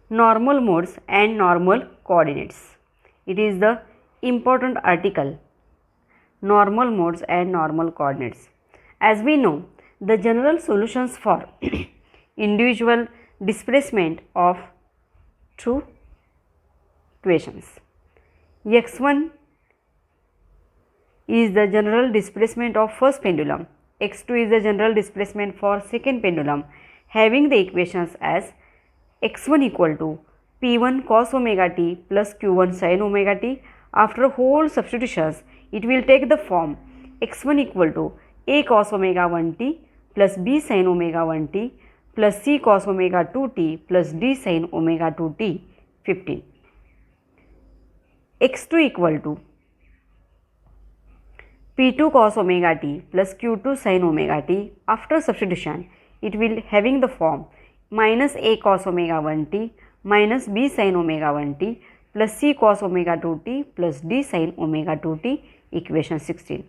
normal modes and normal coordinates. It is the important article, normal modes and normal coordinates. As we know, the general solutions for individual displacement of two equations. X1 is the general displacement of first pendulum. X2 is the general displacement for second pendulum, having the equations as x1 equal to p1 cos omega t plus q1 sin omega t. After whole substitutions, it will take the form x1 equal to a cos omega 1t plus b sin omega 1t plus c cos omega 2t plus d sin omega 2t 15. x2 equal to p2 cos omega t plus q2 sin omega t. After substitution, it will having the form minus a cos omega 1t minus b sin omega 1t plus c cos omega 2t plus d sin omega 2t, equation 16.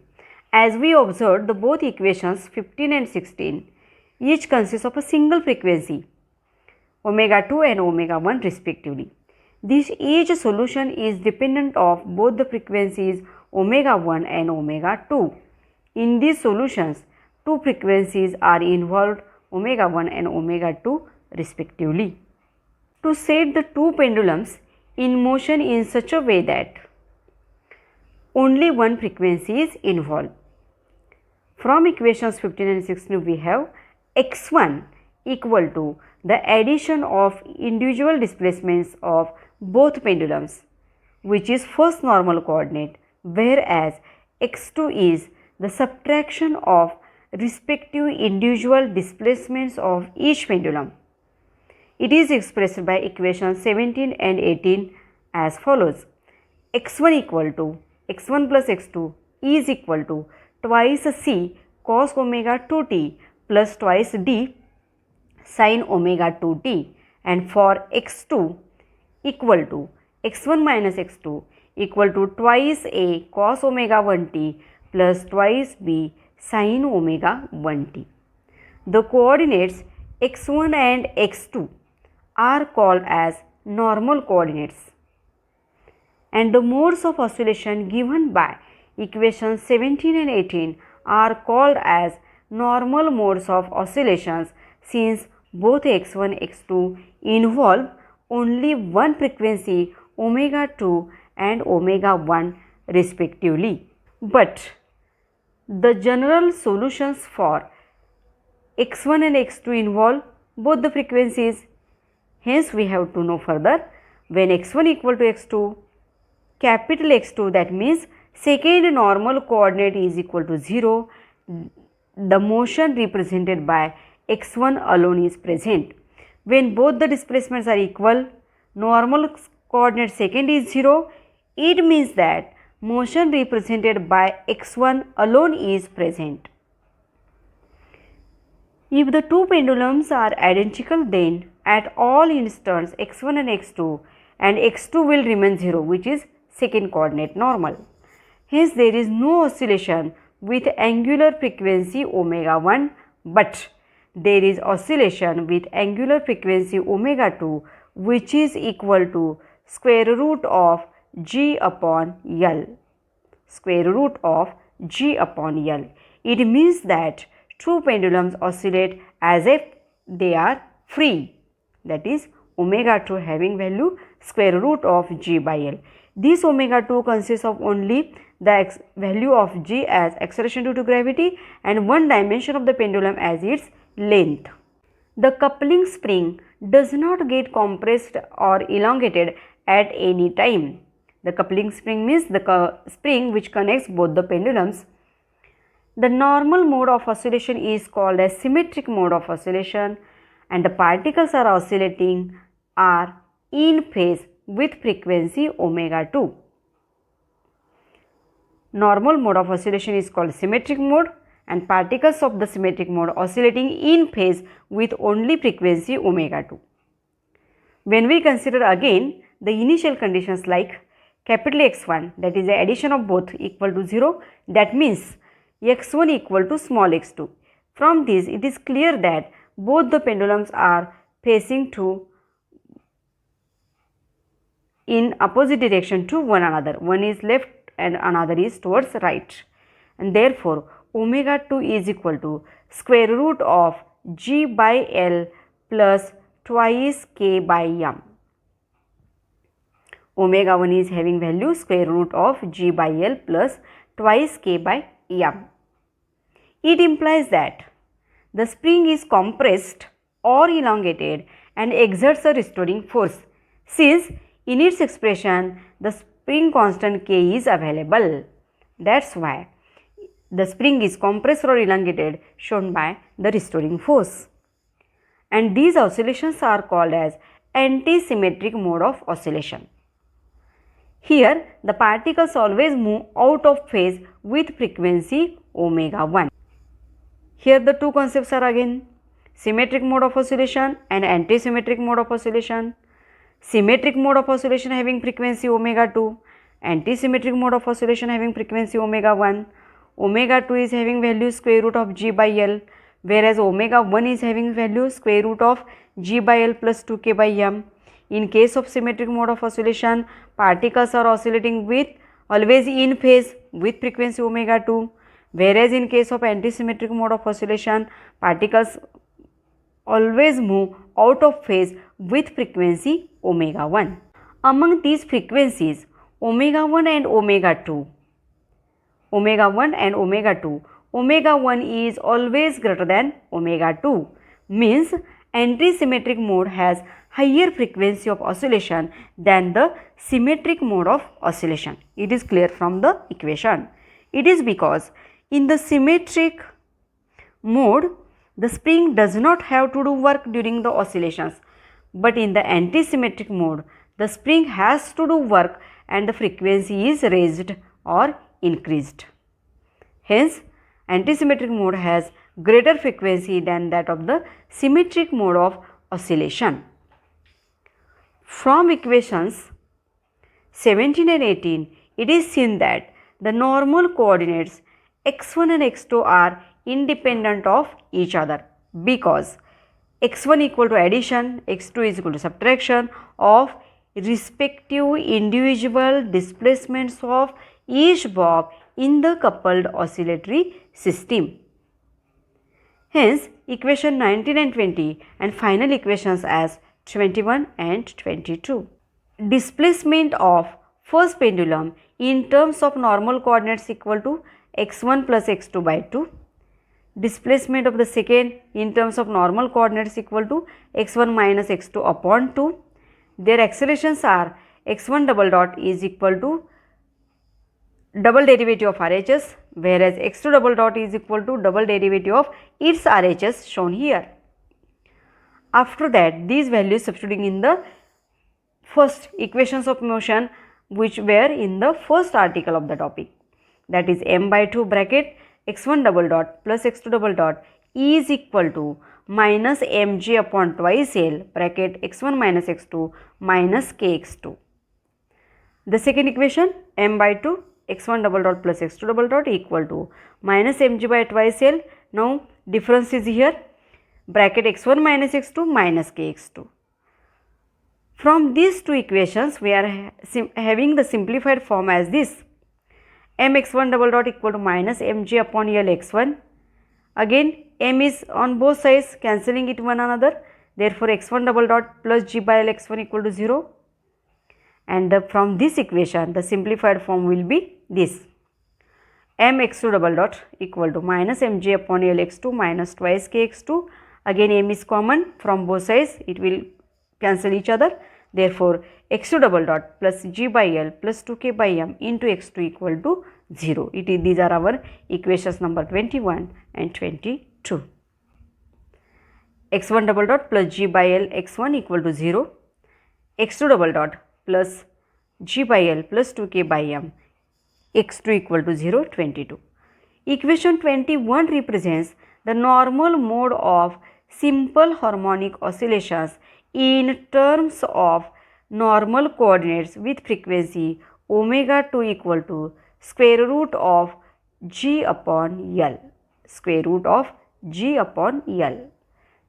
As we observed, the both equations 15 and 16 each consists of a single frequency omega 2 and omega 1 respectively. This each solution is dependent of both the frequencies omega 1 and omega 2. In these solutions, two frequencies are involved, omega 1 and omega 2 respectively. To set the two pendulums in motion in such a way that only one frequency is involved. From equations 15 and 16, we have x1 equal to the addition of individual displacements of both pendulums, which is first normal coordinate, whereas x2 is the subtraction of respective individual displacements of each pendulum. It is expressed by equations 17 and 18 as follows. x1 equal to x1 plus x2 is equal to twice c cos omega 2t plus twice d sin omega 2t, and for x2 equal to x1 minus x2 equal to twice a cos omega 1t plus twice b sin omega 1t. The coordinates x1 and x2 are called as normal coordinates, and the modes of oscillation given by equations 17 and 18 are called as normal modes of oscillations, since both x1 and x2 involve only one frequency omega 2 and omega 1 respectively. But the general solutions for x1 and x2 involve both the frequencies. Hence, we have to know further, when x1 equal to x2, capital X2, that means second normal coordinate is equal to 0, the motion represented by x1 alone is present. When both the displacements are equal, normal coordinate second is 0, it means that motion represented by x1 alone is present. If the two pendulums are identical, then at all instants x1 and x2 will remain 0, which is second coordinate normal. Hence, there is no oscillation with angular frequency omega 1, but there is oscillation with angular frequency omega 2, which is equal to square root of g upon L. Square root of g upon L. It means that two pendulums oscillate as if they are free, that is omega 2 having value square root of g by L. This omega 2 consists of only the value of g as acceleration due to gravity and one dimension of the pendulum as its length. The coupling spring does not get compressed or elongated at any time. The coupling spring means the spring which connects both the pendulums. The normal mode of oscillation is called as symmetric mode of oscillation, and the particles are oscillating are in phase with frequency omega 2. Normal mode of oscillation is called symmetric mode, and particles of the symmetric mode oscillating in phase with only frequency omega 2. When we consider again the initial conditions like capital X1, that is the addition of both equal to 0, that means x1 equal to small x2. From this, it is clear that both the pendulums are facing to in opposite direction to one another. One is left and another is towards right. And therefore, omega 2 is equal to square root of g by L plus twice k by m. Omega 1 is having value square root of g by L plus twice k by m. It implies that the spring is compressed or elongated and exerts a restoring force, since in its expression the spring constant k is available. That's why the spring is compressed or elongated, shown by the restoring force. And these oscillations are called as anti-symmetric mode of oscillation. Here the particles always move out of phase with frequency omega 1. Here the two concepts are again symmetric mode of oscillation and anti-symmetric mode of oscillation. Symmetric mode of oscillation having frequency omega 2, anti-symmetric mode of oscillation having frequency omega 1. Omega 2 is having value square root of g by L, whereas omega 1 is having value square root of g by L plus 2k by m. In case of symmetric mode of oscillation, particles are oscillating with always in phase with frequency omega 2, whereas in case of anti-symmetric mode of oscillation, particles always move out of phase with frequency omega 1. Among these frequencies, omega 1 and omega 2, omega 1 is always greater than omega 2, means anti-symmetric mode has higher frequency of oscillation than the symmetric mode of oscillation. It is clear from the equation. It is because in the symmetric mode, the spring does not have to do work during the oscillations, but in the anti-symmetric mode, the spring has to do work and the frequency is raised or increased. Hence, anti-symmetric mode has greater frequency than that of the symmetric mode of oscillation. From equations 17 and 18, it is seen that the normal coordinates x1 and x2 are independent of each other, because x1 equal to addition, x2 is equal to subtraction of respective individual displacements of each bob in the coupled oscillatory system. Hence, equation 19 and 20 and final equations as 21 and 22. Displacement of first pendulum in terms of normal coordinates equal to x1 plus x2 by 2. Displacement of the second in terms of normal coordinates equal to x1 minus x2 upon 2. Their accelerations are x1 double dot is equal to double derivative of RHS, whereas x2 double dot is equal to double derivative of its RHS shown here. After that, these values substituting in the first equations of motion which were in the first article of the topic, that is m by 2 bracket x1 double dot plus x2 double dot is equal to minus mg upon twice L bracket x1 minus x2 minus kx2. The second equation m by 2 x1 double dot plus x2 double dot equal to minus mg by twice L. Now difference is here, bracket x1 minus x2 minus kx2. From these two equations, we are having the simplified form as this: mx1 double dot equal to minus mg upon L x1. Again m is on both sides, cancelling it one another, therefore x1 double dot plus g by L x1 equal to 0. And from this equation, the simplified form will be this: mx2 double dot equal to minus mg upon L x2 minus twice kx2. Again m is common from both sides, it will cancel each other, therefore x2 double dot plus g by L plus 2k by m into x2 equal to 0. These are our equations number 21 and 22. x1 double dot plus g by L x1 equal to 0, x2 double dot plus g by L plus 2k by m x2 equal to 0, 22. Equation 21 represents the normal mode of simple harmonic oscillations in terms of normal coordinates with frequency omega 2 equal to square root of g upon L, square root of g upon L,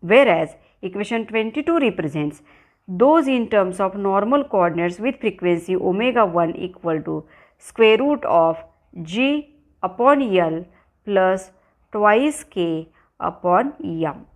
whereas equation 22 represents those in terms of normal coordinates with frequency omega 1 equal to square root of g upon L plus twice k upon m.